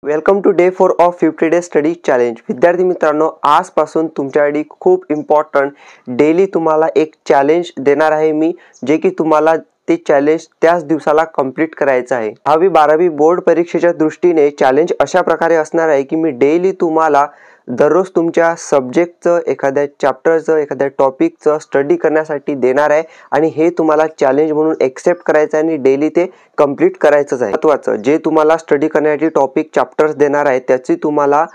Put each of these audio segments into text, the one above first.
Welcome to day 4 of 50 day study challenge. विद्यार्थी मित्रांनो, आजपासून तुमच्यासाठी खूप इम्पॉर्टंट डेली तुम्हाला एक चॅलेंज देणार आहे मी, जे की तुम्हाला ते चॅलेंज त्याच दिवसाला कंप्लीट करायचं आहे। 10वी-12वी बोर्ड परीक्षेच्या दृष्टीने चॅलेंज अशा प्रकारे असणार आहे की मी डेली तुम्हाला दररोज तुमच्या सब्जेक्टचं, एखाद्या चॅप्टरचं, एखाद्या टॉपिकचं स्टडी करण्यासाठी देणार आहे आणि हे तुम्हाला चॅलेंज म्हणून एक्सेप्ट करायचं आहे आणि डेली ते कंप्लीट करायचंच आहे। महत्त्वाचं, जे तुम्हाला स्टडी करण्यासाठी टॉपिक चॅप्टर्स देणार आहे त्याची तुम्हाला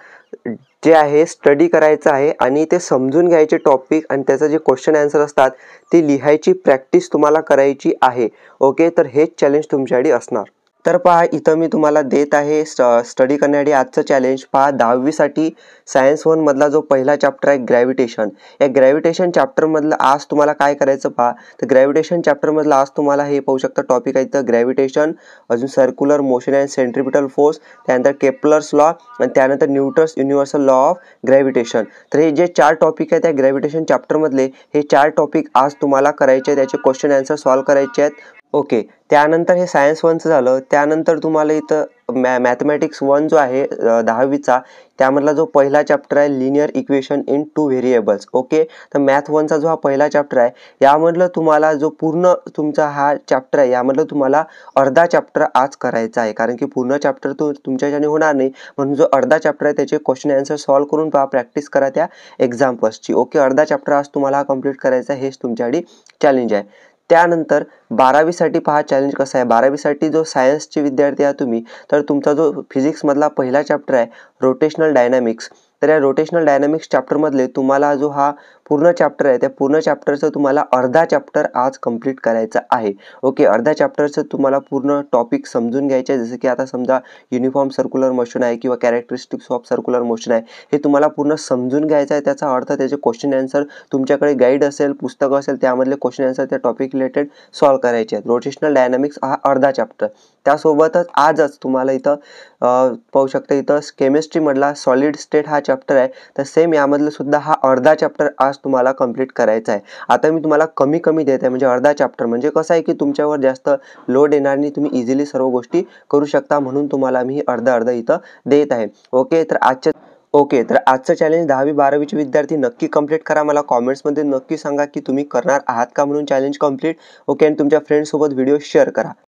जे आहे स्टडी करायचं आहे आणि ते समजून घ्यायचे टॉपिक आणि त्याचे जे क्वेश्चन आन्सर असतात ते लिहायची प्रॅक्टिस तुम्हाला करायची आहे। ओके, तर हेच चॅलेंज तुमच्यासाठी असणार। तर पहा, इथं मी तुम्हाला देत आहे स्टडी करण्यासाठी आजचं चॅलेंज। पहा, 10वी साठी सायन्स 1 मधला जो पहिला चॅप्टर आहे ग्रॅव्हिटेशन, या ग्रॅव्हिटेशन चॅप्टर मधलं आज तुम्हाला काय करायचं पहा, तर ग्रॅव्हिटेशन चॅप्टर मधलं आज तुम्हाला हे पाहू शकता टॉपिक आहे तर ग्रॅव्हिटेशन, अजून circular motion and centripetal force, त्यानंतर केपलर्स लॉ आणि त्यानंतर Newton's universal law of gravitation. तर हे जे 4 टॉपिक आहेत त्या ग्रॅव्हिटेशन चॅप्टर मधले हे 4 टॉपिक आज तुम्हाला करायचे आहेत, त्याचे क्वेश्चन आन्सर सॉल्व्ह करायचे आहेत। ओके, त्यानंतर हे सायन्स 1चं झालं। त्यानंतर तुम्हाला इथं मॅथमॅटिक्स 1 जो आहे 10वीचा, त्यामधला जो पहिला चॅप्टर आहे linear equation in 2 variables. Okay, तर मॅथ 1चा जो हा पहिला चॅप्टर आहे यामधलं तुम्हाला जो पूर्ण तुमचा हा चॅप्टर आहे यामधलं तुम्हाला अर्धा चॅप्टर आज करायचा आहे, कारण की पूर्ण चॅप्टर तुमच्याच्याने होणार नाही, म्हणून जो अर्धा चॅप्टर आहे त्याचे क्वेश्चन आन्सर सॉल्व्ह करून पहा, प्रॅक्टिस करा त्या एक्झाम्पल्सची। ओके, अर्धा चॅप्टर आज तुम्हाला कंप्लीट करायचा आहे, हेच तुमच्यासाठी चॅलेंज आहे। त्यानंतर 12वी साठी पहा चॅलेंज कसं आहे। 12वी साठी जो सायन्सचे विद्यार्थी आहात तुम्ही, तर तुमचा जो फिजिक्स मधला पहिला चॅप्टर आहे रोटेशनल डायनॅमिक्स, तर या रोटेशनल डायनॅमिक्स चॅप्टर मधले तुम्हाला जो हा पूर्ण चॅप्टर आहे त्या पूर्ण चॅप्टरचं तुम्हाला अर्धा चॅप्टर आज कंप्लीट करायचं आहे। ओके, अर्धा चॅप्टरचं तुम्हाला पूर्ण टॉपिक समजून घ्यायचे आहे, जसं की आता समजा युनिफॉर्म सर्क्युलर मोशन आहे किंवा कॅरेक्टरिस्टिक्स ऑफ सर्क्युलर मोशन आहे, हे तुम्हाला पूर्ण समजून घ्यायचं आहे। त्याचा अर्थ, त्याचे क्वेश्चन आन्सर तुमच्याकडे गाईड असेल, पुस्तक असेल, त्यामधले क्वेश्चन आन्सर त्या टॉपिक रिलेटेड सॉल्व्ह करायचे आहेत। रोटेशनल डायनॅमिक्स हा अर्धा चॅप्टर। त्यासोबतच आजच तुम्हाला इथं पाहू शकता, इथं केमिस्ट्री मधला सॉलिड स्टेट हा चॅप्टर आहे, तर सेम यामधलं सुद्धा हा अर्धा चॅप्टर आज तुम्हाला कंप्लीट करायचा आहे। आता मी तुम्हाला कमी कमी देत आहे, म्हणजे अर्धा चॅप्टर, म्हणजे कसं आहे की तुमच्यावर जास्त लोड येणार नाही, तुम्ही इझिली सर्व गोष्टी करू शकता, म्हणून तुम्हाला मी अर्धा अर्धा इथं देत आहे। ओके, तर आजचं चॅलेंज 10वी-12वीचे विद्यार्थी नक्की कंप्लीट करा। मला कॉमेंट्समध्ये नक्की सांगा की तुम्ही करणार आहात का म्हणून चॅलेंज कंप्लीट। ओके, आणि तुमच्या फ्रेंड्ससोबत व्हिडिओ शेअर करा।